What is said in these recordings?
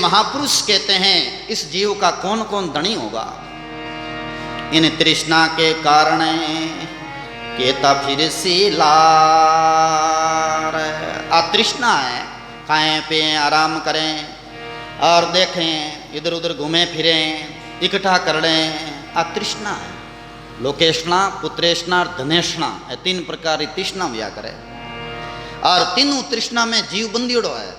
महापुरुष कहते हैं इस जीव का कौन कौन धनी होगा। इन तृष्णा के कारण केता फिर सी लार। आ तृष्णा है, खाएं पिएं आराम करें और देखें इधर उधर घूमें फिरें इकट्ठा कर लें, आ तृष्णा है। लोकेशना, पुत्रेशना और धनेशना, ये 3 प्रकार की तृष्णा व्या करे। और तीनों तृष्णा में जीव बंदीड़ो है,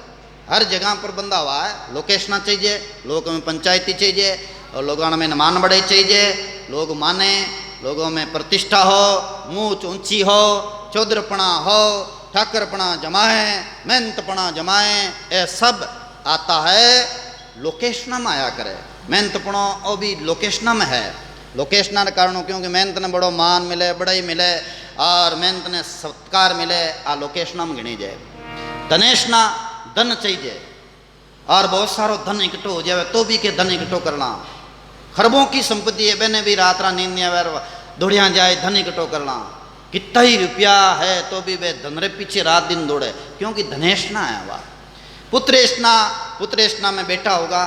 हर जगह पर बंधा हुआ है। लोकेशना चाहिए, लोगों में पंचायती चाहिए, और लोगों में मान बड़े चाहिए, लोग माने, लोगों में प्रतिष्ठा हो, मूछ ऊंची हो, चौधरपना हो, ठाकरपना जमाए, मेहनतपना जमाए, ये सब आता है लोकेशना में आया करे। मेहनतपणो वो भी लोकेशना में है। लोकेशना के कारण क्योंकि मेहनत ने बड़ो मान मिले, बड़ाई मिले और मेहनत ने सत्कार मिले, आ लोकेशना में गिनी जाए। धनेशना धन चाहिए और बहुत सारो धन इकट्ठो हो जाए तो भी के धन इकट्ठो करना। खरबों की संपत्ति है, मैंने भी रात रात नींद नहीं आवे, दौड़िया जाए धन इकट्ठो करना। कितना ही रुपया है तो भी वे धन रे पीछे रात दिन दौड़े, क्योंकि धनेशना है वह। पुत्रेशना, पुत्रेशना में बेटा होगा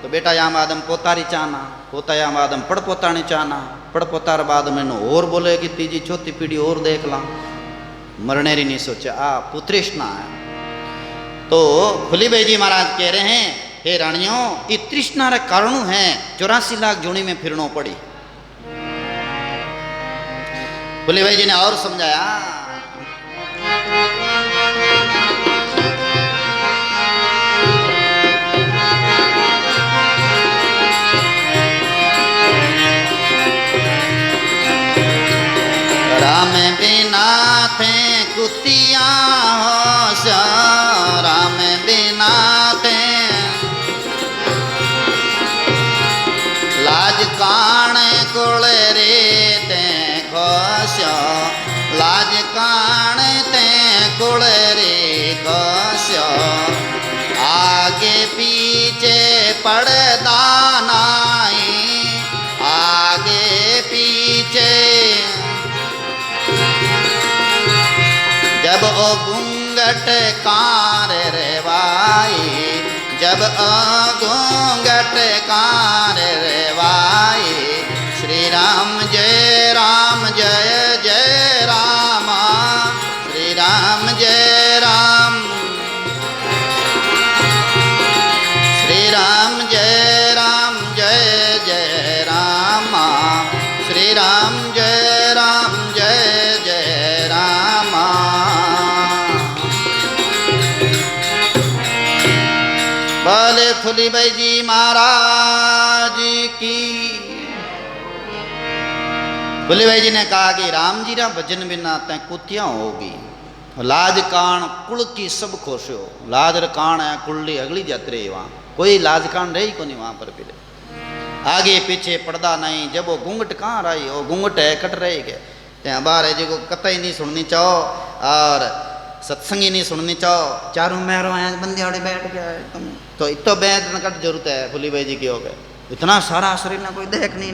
तो बेटा यहाँ आदम पोतारी चाहना, पोता यहाँ आदम पड़ पोतानी चाहना, पड़ पोतार बाद मैंने और बोले कि तीजी चौथी पीढ़ी और देख ला, मरने री नहीं सोचा। आ पुत्रेशना है। तो फुलीबाई जी महाराज कह रहे हैं, हे रानियों, ये तृष्णा रे कारण है 84 लाख जोड़ी में फिरनो पड़ी। फुलीबाई जी ने और समझाया, राम बिना थे कुतिया हो, राम बिना थे लाज कान कुल रे ते खोस्यो, लाज कान ते कुल रे खोस्यो, आगे पीछे पड़दा नाई, आगे पीछे जब ओ घूंघट कार रे भाई, जब ओ घूंघट कार रे भाई, श्री राम जय जय राम, श्री राम जय राम, श्री राम जय जय राम, श्री राम जय जय राम। बोले फुलीबाई जी महाराज की। फुलीबाई जी ने कहा कि राम जी रा भजन बिना तै कुतिया होगी। लाज कान कुल की सब खोशो, लाज कान है कुल्ली अगली जात्रे वहाँ कोई लाज कान रही को नहीं वहाँ पर पिले। आगे पीछे पर्दा नहीं, जब वो घूंघट कहाँ रही, वो घूंघट है कट रही के त्या बार है जो कतई नहीं सुननी चाहो और सत्संगी नहीं सुननी चाहो, चारों मैरों बंदी आड़े बैठ गया तुम तो इतो बैठ न कट जरूरत है। फुलीबाई जी की हो गए इतना सारा शरीर ना कोई देख नहीं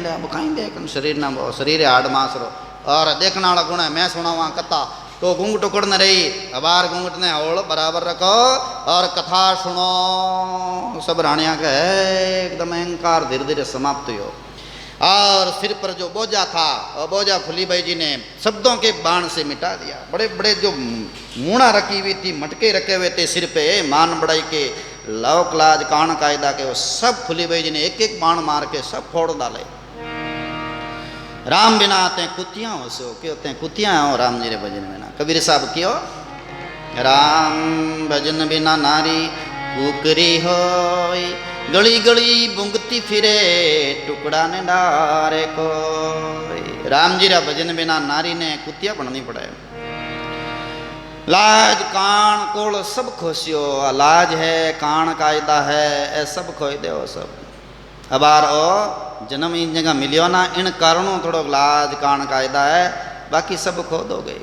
ले वो कहीं देख शरीर ना वो शरीर है हाड मास रो और देखने वाला गुण है। मैं सुना वहाँ कथा तो घूंघट उकड़ न रही, अबार घूंघट ने हौल बराबर रखो और कथा सुनो। सब रानिया का एकदम अहंकार धीरे धीरे समाप्त हो और सिर पर जो बोझा था और बोझा फुलीबाई जी ने शब्दों के बाण से मिटा दिया। बड़े बड़े जो मूणा रखी हुई थी, मटके रखे हुए थे सिर पे मान बड़ाई के, लोक लाज कान कायदा के, वो सब फुलीबाई जी ने एक एक बाण मार के सब फोड़ डाले। राम बिना ते कुतिया हो सो क्यों ते कुतिया हो राम जी रे भजन बिना। कबीर साहब क्यों राम भजन बिना नारी कुकरी होई, गली गली बुंगती फिरे टुकड़ा ने डारे कोई। राम जी रा भजन बिना नारी ने कुतिया बननी पड़े। लाज कान कोल सब खोसियो, लाज है कान कायदा है ए सब खोई दे सब। अबार ओ जन्म इन जगह मिलियो ना, इन कारणों थोड़ो लाज कान कायदा है, बाकी सब खो दोगे।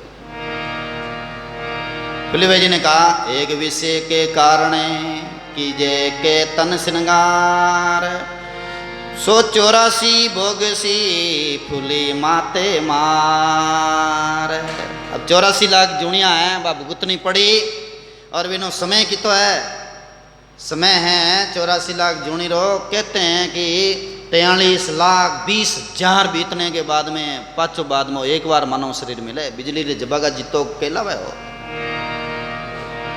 फुलीबाई जी ने कहा एक विषय के कारण कीजे के तन श्रृंगार, 184 भोग सी फुली माते मार। अब 84 लाख जुनिया हैं, वह भुगतनी पड़ी और बिनो समय की तो है। समय है 84 लाख जूनी रो। कहते हैं कि 43,20,000 बीतने के बाद में पाँचों बाद में एक बार मानव शरीर मिले बिजली रे जबागा जीतो केला वे हो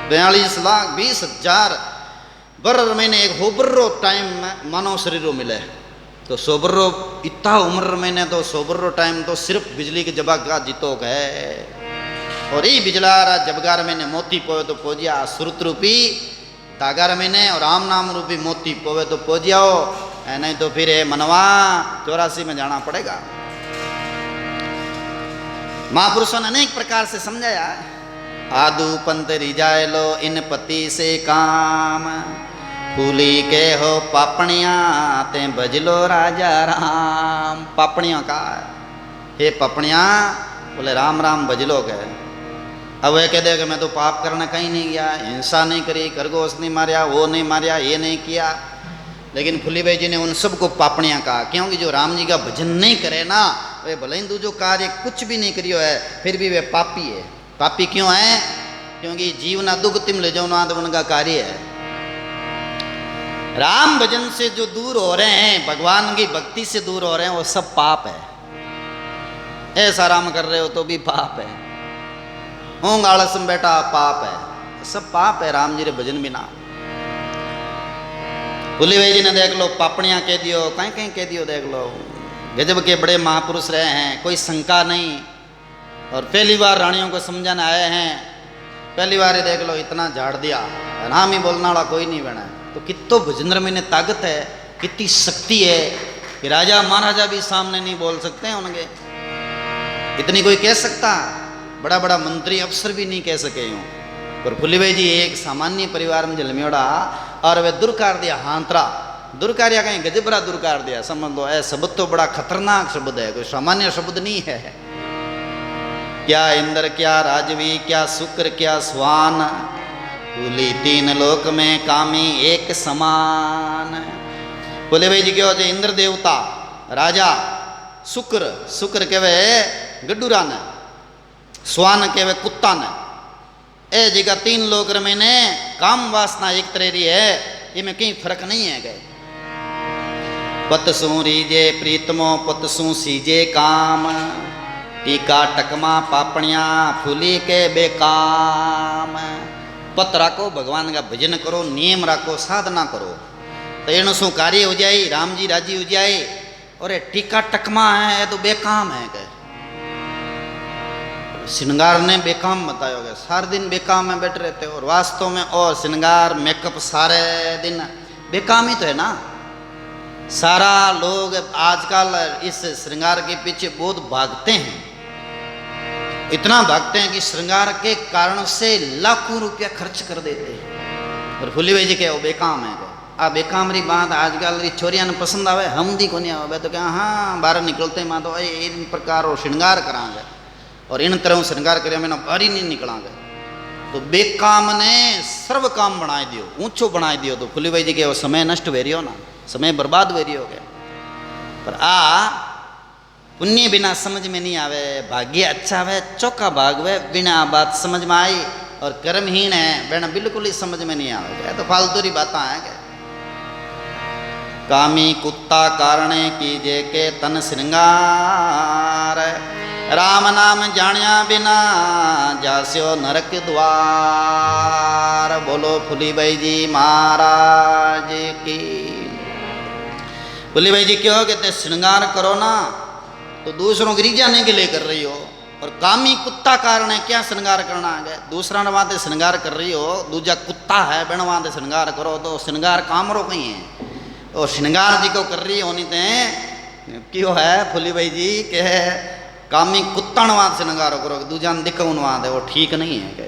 43,20,000 बर महीने एक होबर्रो टाइम में मानव शरीर मिले। तो सोबर्रो इतना उम्र मैंने तो सोबर्रो टाइम तो सिर्फ बिजली के जबागा जीतो है। और ये बिजलारा जबगार मैंने मोती पोवे तो पोजिया सुरत रूपी तागार मैंने और राम नाम रूपी मोती पोवे तो पोजियाओ, नहीं तो फिर मनवा 84 में जाना पड़ेगा। महापुरुषों ने अनेक प्रकार से समझाया। आदू पंत रिजाए लो इन पति से काम, फूली के हो पापड़ियाँ ते बजलो राजा राम। पापड़ियाँ का हे पापड़ियाँ बोले राम राम बजलो के। अब वह कह दे कि मैं तो पाप करना कहीं नहीं गया, हिंसा नहीं करी, खरगोश नहीं मारिया, वो नहीं मारिया, ये नहीं किया। लेकिन फूली भाई जी ने उन सबको पापड़ियाँ कहा, क्योंकि जो राम जी का भजन नहीं करे ना वे भले हिंदू जो कार्य कुछ भी नहीं करियो है फिर भी वे पापी है। पापी क्यों है? क्योंकि जीवना दुख तिम ले जाओ ना तो उनका कार्य है। राम भजन से जो दूर हो रहे हैं, भगवान की भक्ति से दूर हो रहे हैं, वो सब पाप है। ऐसा राम कर रहे हो तो भी पाप है, ऊँग आलस में बैठा पाप है, सब पाप है राम जी रे भजन बिना। भूली भाई जी ने देख लो पापड़ियाँ कह दियो, कहीं कहीं कह दियो, देख लो गजब के बड़े महापुरुष रहे हैं, कोई शंका नहीं। और पहली बार रानियों को समझाने आए हैं, पहली बार ही देख लो इतना झाड़ दिया, राम ही बोलने वाला कोई नहीं बना। तो कितो भजन में ताकत है, कितनी शक्ति है कि राजा महाराजा भी सामने नहीं बोल सकते हैं उनके, इतनी कोई कह सकता, बड़ा बड़ा मंत्री अफसर भी नहीं कह सके यूँ। पर फुली भाई जी एक सामान्य परिवार में जन्मियोड़ा और वे दुरकार दिया हांतरा, दुरकारिया कहीं गजबरा दुरकार दिया, समझ लो ऐ शब्द तो बड़ा खतरनाक शब्द है, कोई सामान्य शब्द नहीं है। क्या इंद्र क्या राजवी क्या शुक्र क्या स्वान, फूली तीन लोक में कामी एक समान। बोले भाई जी क्यों होते इंद्र देवता राजा, शुक्र शुक्र कहवे गड्डूरा ने, स्वान कहवे कुत्ता ने, ए जगह तीन लोग मैंने काम वासना एक तरह री है, ये में कहीं फर्क नहीं है गए। पतसू रीजे प्रीतमो पतसू सीजे काम, टीका टकमा पापड़ियाँ फूली के बेकाम। पत राखो भगवान का भजन करो, नियम राखो, साधना करो तो एनु शू कार्य हो जाए, राम जी राजी हो जाए। और ये टीका टकमा है तो बेकाम है के, श्रृंगार ने बेकाम बताया गया, सारे दिन बेकाम में बैठे रहते और वास्तव में और श्रृंगार मेकअप सारे दिन बेकाम ही तो है ना। सारा लोग आजकल इस श्रृंगार के पीछे बहुत भागते हैं, इतना भागते हैं कि श्रृंगार के कारण से लाखों रुपया खर्च कर देते हैं। और फुली भाई जी क्या बेकाम है, आ बेकाम री बात आजकल री छोरिया ने पसंद आवे, हम दी को नहीं आवे तो क्या हाँ बाहर निकलते माँ तो इन प्रकार श्रृंगार करांगे और इन तरह श्रृंगार करे मैंने बाहरी नहीं निकलांगे। तो बेकाम ने सर्व काम बनाए दियो, ऊंचो बनाए दियो। तो फुली भाई जी के वो समय नष्ट वे रही हो ना, समय बर्बाद वे रही हो गया। पर आ पुण्य बिना समझ में नहीं आवे, भाग्य अच्छा है चौका भागवे बिना बात समझ में आई, और कर्महीन है बिना बिल्कुल ही समझ में नहीं आवे, तो फालतू री बात है क्या। कामी कुत्ता कारणे कीजे के तन श्रृंगार, राम नाम जानिया बिना जास्यो नरक द्वार। बोलो फुली भाई जी महाराज की। फुली भाई जी क्यों कहते श्रृंगार करो ना तो दूसरों की रिझाने के लिए कर रही हो, और कामी कुत्ता कारण है क्या श्रृंगार करना है, दूसरा नवाते श्रृंगार कर रही हो, दूजा कुत्ता है बिनवाते श्रृंगार करो तो श्रृंगार कामरो कहीं है, और श्रृंगार जी को कर रही होनी ते क्यों है फुली भाई जी के कामी कुत्ता नवाद श्रृंगार करो, दूजा दिखवाद है वो ठीक नहीं है क्या।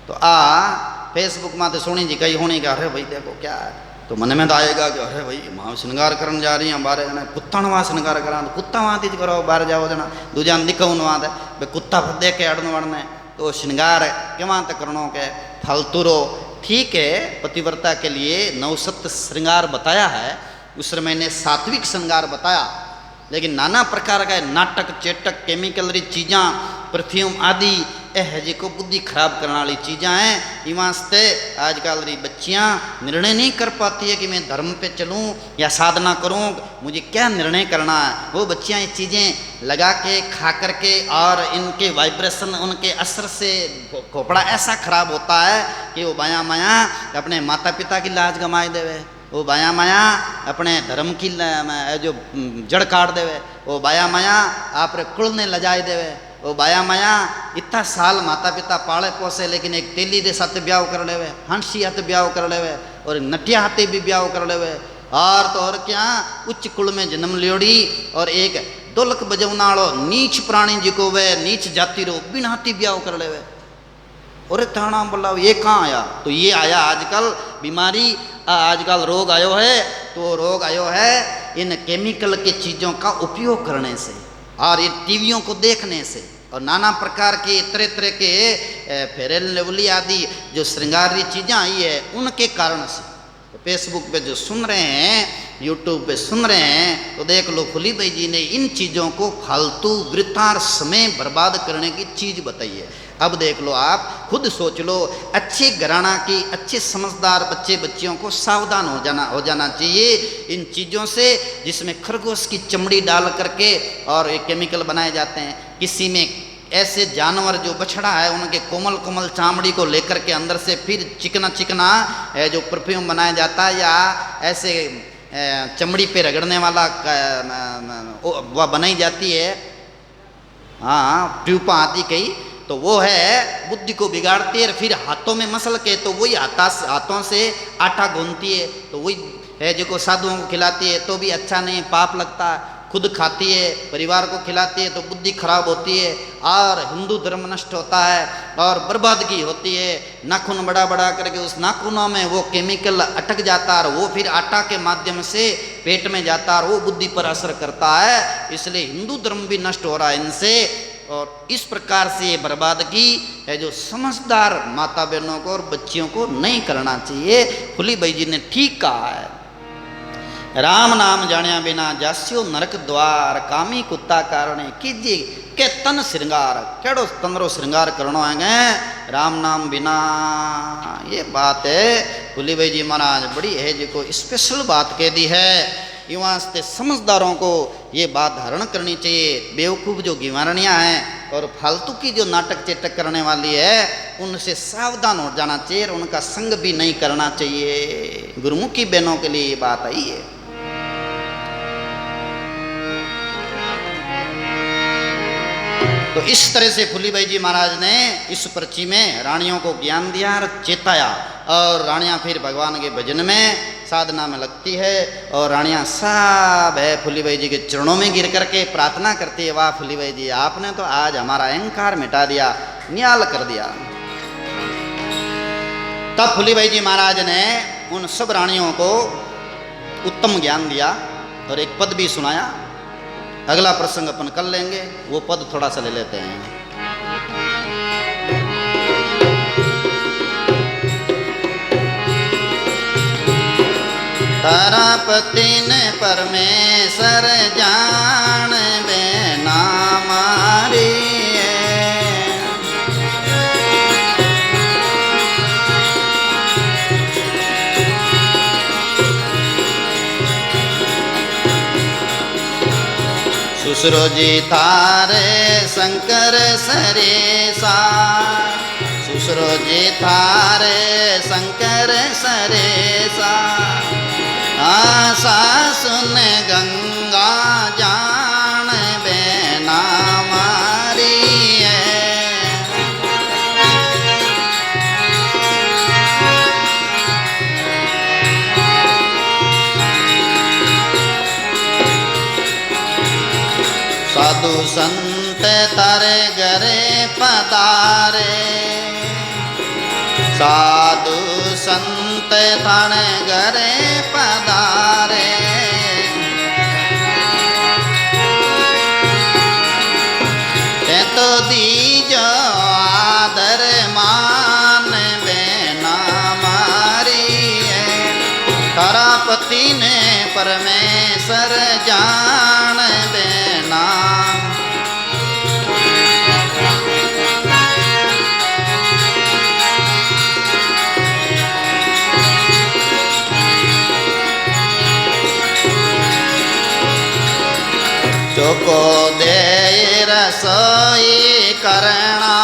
तो आ फेसबुक माते सुनी जी कहीं होनी का, अरे भाई देखो क्या है, तो मन में तो आएगा कि अरे भाई माँ श्रृंगार करने जा रही हैं बारह जना, कुत्ता नवा श्रृंगार करा तो कुत्ता वहाँ तीज करो, बाहर जाओ जना दूजा दिखवाद है भाई कुत्ता फिर देख के अड़न वड़ने, तो श्रृंगार क्यों तक करनो के फालतू रो। ठीक है पतिव्रता के लिए नवसत श्रृंगार बताया है, उसमें मैंने सात्विक श्रृंगार बताया, लेकिन नाना प्रकार का नाटक चेटक केमिकल री चीज़ा परफ्यूम आदि यह जी को बुद्धि खराब करने वाली चीज़ां हैं। इवास्ते आजकल री बच्चियाँ निर्णय नहीं कर पाती है कि मैं धर्म पे चलूँ या साधना करूँ, मुझे क्या निर्णय करना है। वो बच्चियाँ ये चीज़ें लगा के खा करके और इनके वाइब्रेशन उनके असर से खोपड़ा ऐसा खराब होता है कि वो बाया माया अपने माता पिता की लाज गंवाई देवे, वो बाया माया अपने धर्म की जो जड़ काट देवे, वो बाया माया आप रे कुल ने लजाए देवे, वो बाया माया इतना साल माता पिता पाले पोसे लेकिन एक तेली दे साथ ब्याह कर लेवे, हंसी हाथ ब्याह कर लेवे और नटिया हाथे भी ब्याह कर लेवे। और तो और क्या उच्च कुल में जन्म लियोड़ी और एक ढोलक बजवनाड़ो नीच प्राणी जिको वे नीच जाति रो बिना हाथी ब्याह कर लेवे। और थाना बोला ये कहाँ आया, तो ये आया आजकल बीमारी, आजकल रोग आयो है। तो रोग आयो है इन केमिकल के चीज़ों का उपयोग करने से और ये टीवियों को देखने से और नाना प्रकार के तरह तरह के फेयर लवली आदि जो श्रृंगारी चीज़ें आई है उनके कारण से। तो फेसबुक पे जो सुन रहे हैं, यूट्यूब पे सुन रहे हैं, तो देख लो फुली भाई जी ने इन चीज़ों को फालतू वृथार समय बर्बाद करने की चीज़ बताई है। अब देख लो, आप खुद सोच लो, अच्छे घराना की अच्छे समझदार बच्चे बच्चियों को सावधान हो जाना चाहिए इन चीज़ों से, जिसमें खरगोश की चमड़ी डाल करके और ये केमिकल बनाए जाते हैं। किसी में ऐसे जानवर जो बछड़ा है उनके कोमल कोमल चामड़ी को लेकर के अंदर से फिर चिकना चिकना जो परफ्यूम बनाया जाता है, या ऐसे चमड़ी पे रगड़ने वाला वह बनाई जाती है, हाँ ट्यूबा आती कई, तो वो है बुद्धि को बिगाड़ती है। फिर हाथों में मसल के तो वही हाथों से आटा गूंथती है, तो वही है जो साधुओं को खिलाती है तो भी अच्छा नहीं, पाप लगता है। खुद खाती है, परिवार को खिलाती है तो बुद्धि खराब होती है और हिंदू धर्म नष्ट होता है और बर्बादगी होती है। नाखून बड़ा बड़ा करके उस नाखूनों में वो केमिकल अटक जाता है और वो फिर आटा के माध्यम से पेट में जाता है और वो बुद्धि पर असर करता है। इसलिए हिंदू धर्म भी नष्ट हो रहा है इनसे। और इस प्रकार से ये बर्बादगी है जो समझदार माता बहनों को और बच्चियों को नहीं करना चाहिए। फुली भाई जी ने ठीक कहा है, राम नाम जानिया बिना जास्यो नरक द्वार, कामी कुत्ता कारणे कीजिए के तन श्रृंगार। केड़ो तंद्रो श्रृंगार करनो है राम नाम बिना। ये बात है फुली भाई जी महाराज बड़ी है जिको स्पेशल बात कह दी है। ये वास्ते समझदारों को ये बात धारण करनी चाहिए। बेवकूफ़ जो गिवारणियाँ हैं और फालतू की जो नाटक चेटक करने वाली है उनसे सावधान हो जाना चाहिए और उनका संग भी नहीं करना चाहिए। गुरुमुखी बहनों के लिए ये बात आई है। तो इस तरह से फुली भाई जी महाराज ने इस पर्ची में रानियों को ज्ञान दिया और चेताया, और रानियां फिर भगवान के भजन में साधना में लगती है और रानियां सब है फुली भाई जी के चरणों में गिर करके प्रार्थना करती है, वाह फुली भाई जी आपने तो आज हमारा अहंकार मिटा दिया, नियाल कर दिया। तब फुली भाई जी महाराज ने उन सब रानियों को उत्तम ज्ञान दिया और एक पद भी सुनाया। अगला प्रसंग अपन कर लेंगे, वो पद थोड़ा सा ले लेते हैं। तारा पति ने परमेश्वर जान बेना मारी, ससुरो जी थारे शंकर सरेसा, ससुरो जी थारे शंकर सरेसा, आशा सुन गंगा जान बेना मारी है। साधु संत तारे घरे पधारे, साधु संत थाने घरे पधारे, ते तो दीजो आदर मान बेना मारी है। तारा पति ने परमेश्वर जान बेना, को दे रसोई करना,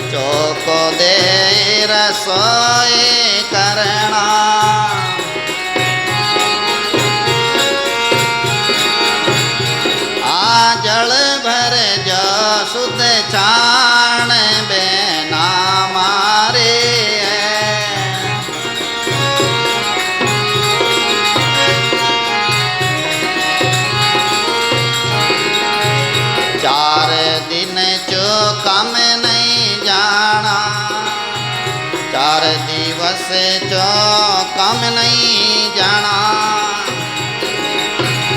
चोको दे रसोई करना। आ जल भर जो सुध चाण बेना मारे। चार दिन चो कम नहीं जाना, चार दिवस चो कम नहीं जाना।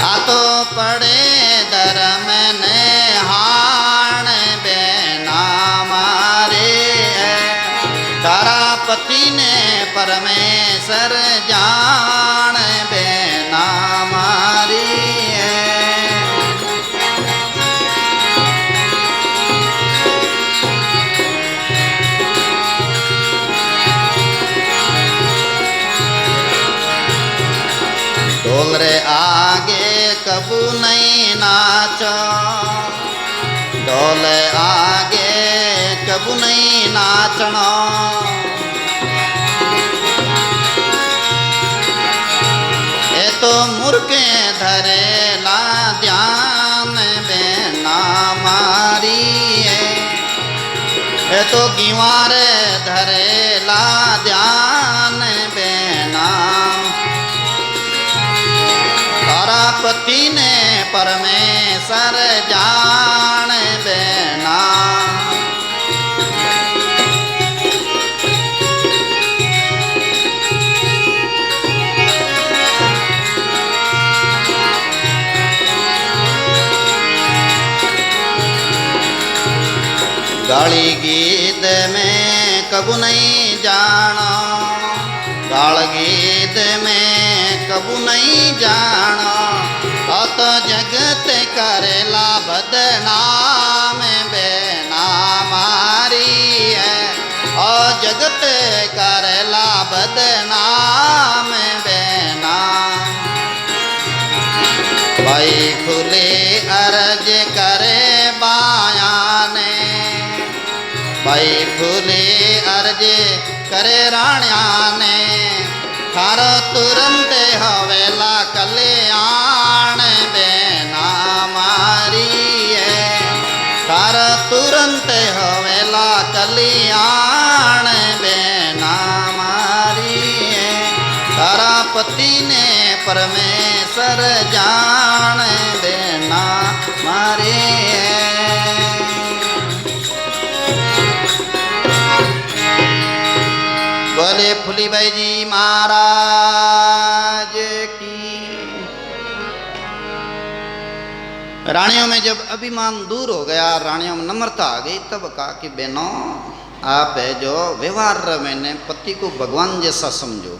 आ तो पड़े धर्म ने हाण बेना मारे। तारा पति ने परमेश्वर जान बेना मारी। ढोल रे आगे कबू नहीं नाचो, ढोल आगे कबू नहीं नाचना। ए तो मुर्गे धरे ला ध्यान बेना मारी। ए तो गिवार धरे ला ध्यान बेना। पति ने परमेश्वर जान बेना। गाली गीत में कबू नहीं जाना, गाल गीत में कबू नहीं जाना। तो जगत करेला बदनाम बेना मारी है। और जगत करेला बदनाम बेना। भाई खुले अर्ज करे बायाने, भाई खुले अर्ज करे राणा ने। थार तुरंत हवेला कल्याण बेना मारी है। थार तुरंत हवेला कल्याण बेना मारी है। तारा पति ने परमेश्वर जान बेना मारी है। बोले फूलीबाई जी महाराज की। रानियों में जब अभिमान दूर हो गया, रानियों में नम्रता आ गई, तब कहा कि बहनों आप है जो व्यवहार में पति को भगवान जैसा समझो,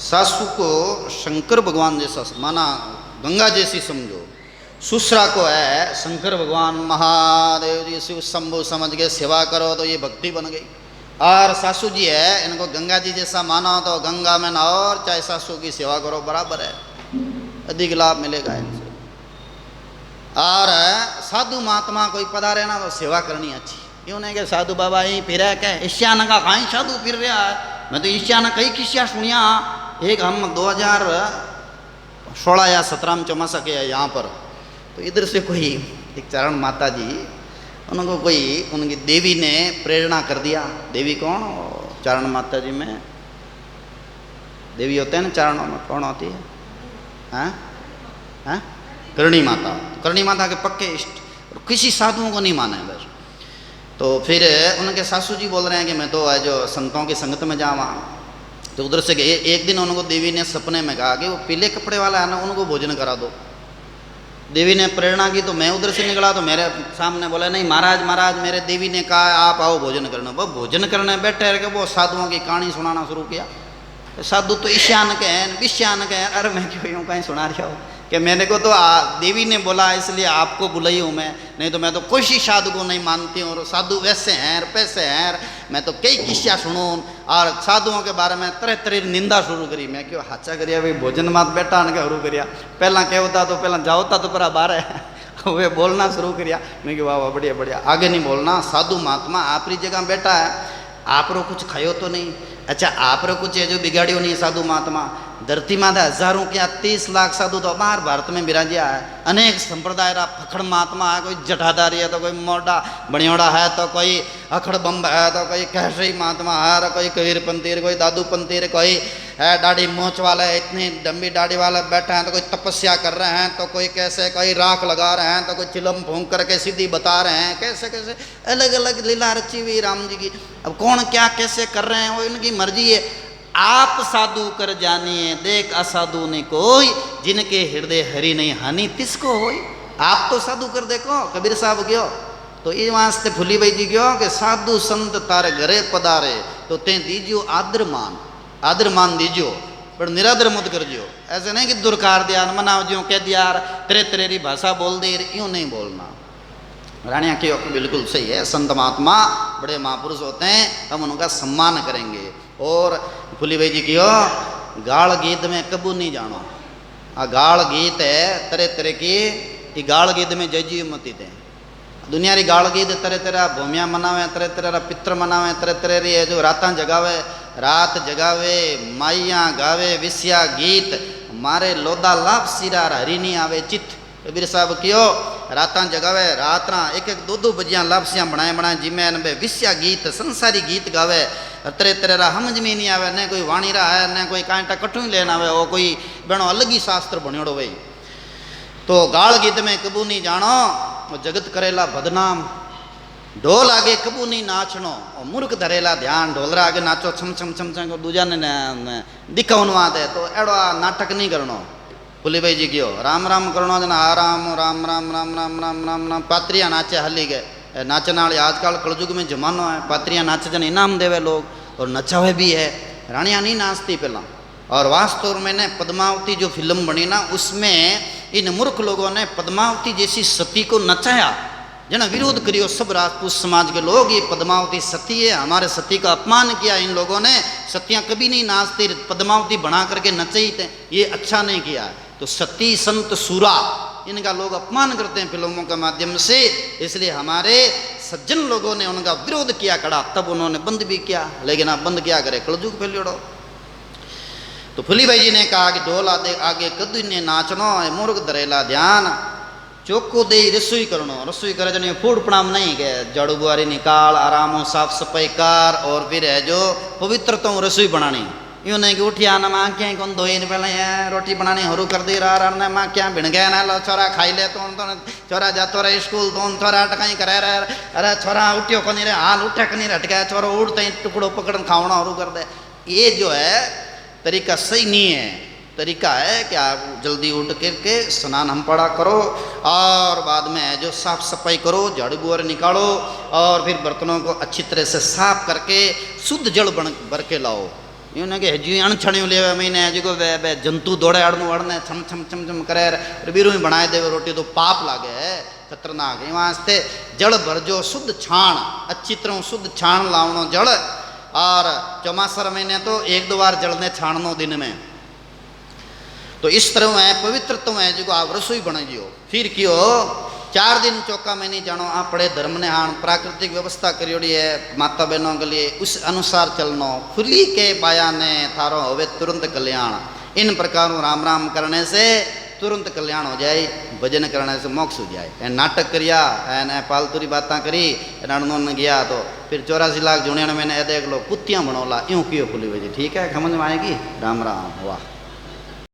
सासू को शंकर भगवान जैसा, माना गंगा जैसी समझो। ससुरा को है शंकर भगवान महादेव जी शिव शंभु समझ के सेवा करो तो ये भक्ति बन गई। और सासू जी है इनको गंगा जी जैसा मानो तो गंगा में नहाओ और चाहे सासू की सेवा करो, बराबर है, अधिक लाभ मिलेगा इनसे। और साधु महात्मा कोई पधारे ना तो सेवा करनी अच्छी। क्यों नहीं कि साधु बाबा यहीं फिर क्या ईश्यान का कहीं साधु फिर रहा है। मैं तो ईश्यान कई किस्सा सुनिया। एक हम 2016 या 17 में चमा सके यहाँ पर, तो इधर से कोई एक चरण माता जी, उनको कोई उनकी देवी ने प्रेरणा कर दिया। देवी कौन? चारण माता जी में देवी होते हैं ना चारणों में, कौन होती है? हाँ हाँ, करणी माता। करणी माता के पक्के इष्ट, किसी साधुओं को नहीं माने बस। तो फिर उनके सासू जी बोल रहे हैं कि मैं तो जो संतों की संगत में जावा। तो उधर से एक दिन उनको देवी ने सपने में कहा कि वो पीले कपड़े वाला है ना, उनको भोजन करा दो। देवी ने प्रेरणा की तो मैं उधर से निकला तो मेरे सामने बोला नहीं महाराज महाराज मेरे देवी ने कहा आप आओ भोजन करना। वो भोजन करने बैठे रह के वो साधुओं की कहानी सुनाना शुरू किया। साधु तो ईशान के हैं, विश्यान के हैं। अरे मैं क्यों यूँ कहीं सुना रहा हूँ कि मैंने को तो देवी ने बोला इसलिए आपको बुलाई हूँ मैं, नहीं तो मैं तो कोई साधु को नहीं मानती हूँ। और साधु वैसे हैं पैसे हैं, मैं तो कई किस्सा सुनूं और साधुओं के बारे में तरह तरह की निंदा शुरू करी। मैं क्यों हाचा करिया भाई भोजन मात बैठा के शुरू करिया, पहला क्या होता तो पहला जाओता तो पर बाहर है वे बोलना शुरू करिया। मैं क्यों वाह वाह बढ़िया बढ़िया, आगे नहीं बोलना। साधु महात्मा आपरी जगह बैठा है, आप रो कुछ खायो तो नहीं, अच्छा आप रो कुछ है जो बिगाड़ियो नहीं। साधु महात्मा धरती माता हजारों क्या 30 लाख साधु तो बाहर भारत में बिराजिया है। अनेक संप्रदाय रा फखड़ महात्मा है, कोई जटाधारी है तो कोई मोटा बणियोड़ा है तो कोई अखड़ बम्ब है तो कोई कैसे महात्मा है, कोई कबीर पंथी, कोई दादू पंथी, कोई है दाढ़ी मोच वाला है, इतनी लंबी दाढ़ी वाला बैठा है तो कोई तपस्या कर रहे हैं तो कोई कैसे, कोई राख लगा रहे हैं तो कोई चिलम फूंक करके सीधी बता रहे हैं, कैसे कैसे अलग अलग लीला रची हुई राम जी की। अब कौन क्या कैसे कर रहे हैं वो इनकी मर्जी है। आप साधु कर जानिए देख असाधु ने कोई, जिनके हृदय हरि नहीं हानि तिसको होई। आप तो साधु कर देखो, कबीर साहब गयो तो ये वास्ते फुली भाई जी गयो कि साधु संत तारे घरे पधारे तो ते दीजियो आदर मान दीजियो, पर निरादर मत कर जियो। ऐसे नहीं कि दुरकार दिया मनाओ ज्यों कह दिया तेरे तेरे री भाषा बोल दे, यूँ नहीं बोलना। रानिया की बिल्कुल सही है, संत महात्मा बड़े महापुरुष होते हैं, हम उनका सम्मान करेंगे। और फुली भाई जी की हो गाल गीत में कबू नहीं जानो, गाल गीत है तरह तरह की, गाल गीत में जय जी मती थे दुनिया री गाल गीत तरह तरह भूमिया मनावे, तरह तरह पित्र मनावे, तरह तरह री है जो रात जगावे माइया गावे विस्या गीत, मारे लोदा लाभ सिरा हरी नहीं आवे चित। कबीर साहब कियो रात जगावे, रात एक एक दो बजिया लापसियाँ बनाए जिम्मे बे विस्या गीत संसारी गीत गावे, तरह तरह रा समझ में नहीं आवे, न कोई वाणी रा है न कोई कांटा कटू ही लेना आवे, वो कोई बनो अलग ही शास्त्र बनियोड़ो भाई। तो गाल गीत में कबू नहीं जानो, वो जगत करेला बदनाम, ढोल आगे कबू नहीं नाचनो, और मूर्ख धरेला ध्यान, ढोलरा आगे नाचो छम छम छम छम दूजा ने दिखावनवा दे, तो एड़ो नाटक नहीं करनो। फुली भाई जी क्यों राम राम करणो जना आराम राम राम राम राम राम राम राम पात्रिया नाचे हली गए नाचने वाले आजकल कलयुग में जमानो है, पात्रिया नाच जन इनाम देवे लोग और नचावे भी है। रानिया नहीं नाचती पहला। और वास्तव में ने पद्मावती जो फिल्म बनी ना उसमें इन मूर्ख लोगों ने पद्मावती जैसी सती को नचाया, जना विरोध करियो सब राजपूत समाज के लोग, ये पद्मावती सती है, हमारे सती का अपमान किया इन लोगों ने। सतियाँ कभी नहीं नाचती, पद्मावती बना करके नचई थे, ये अच्छा नहीं किया। तो सती संत सूरा इनका लोग अपमान करते हैं फिल्मों के माध्यम से, इसलिए हमारे सज्जन लोगों ने उनका विरोध किया कड़ा, तब उन्होंने बंद भी किया, लेकिन आप बंद क्या करे कलयुग फैलियोड़ो। तो फुली भाई जी ने कहा कि ढोल आगे कदू ने नाचनो, मूर्ख धरेला ध्यान, चौको दे रसोई करनो, रसोई करे जन फूड प्रणाम नहीं के झाड़ू बुआरी निकाल आरामो साफ सफाई कर, और फिर है जो पवित्र तो रसोई बनानी, यूँ नहीं कि उठिया ना माँ क्या कौन धोई नहीं पहले रोटी बनानी हरू कर दी रहा ने माँ क्या भिड़ गया ना, लो छोरा खाई ले तो छोरा जातो रहे स्कूल तो छोरा टकाई करे रहे, अरे छोरा उठियो को नहीं रहे हाल उठे को नहीं हट गया, छोरा उठते ही टुकड़ो पकड़ खावना हरू कर दे। ये जो है तरीका सही नहीं है। तरीका है कि आप जल्दी उठ करके स्नान हम पड़ा करो और बाद में जो साफ सफाई करो, झाड़ू बुआर निकालो और फिर बर्तनों को अच्छी तरह से साफ करके शुद्ध जल भर के लाओ। यूँ ना कि हजी अणछणियों ले महीने हजी को जंतु दौड़े अड़नू अड़ने छम छम छम छम करे बीरू ही बनाए देवे रोटी तो पाप लागे है खतरनाक है। वास्ते जल भरजो शुद्ध छाण, अच्छी तरह शुद्ध छाण लावनो जल, और चौमासर महीने तो एक दो बार जल ने छाणनो दिन में। तो इस तरह है पवित्र तो है जो आप रसोई बनाइयो। फिर क्यों 4 दिन चौका में नहीं जानो, आप बड़े धर्म ने हाण प्राकृतिक व्यवस्था करियोड़ी है माता बहनों के लिए, उस अनुसार चलनो। खुली के पाया ने थारो होवे तुरंत कल्याण। इन प्रकारों राम राम करने से तुरंत कल्याण हो जाए, भजन करने से मोक्ष हो जाए। नाटक करिया एने फालतूरी बातें करी रणनोन गया तो फिर 84 लाख जुनिया मैंने देख लो कुत्तियाँ बनोला यूँ क्यों खुली वजह। ठीक है समझ में आएगी। राम राम वाह।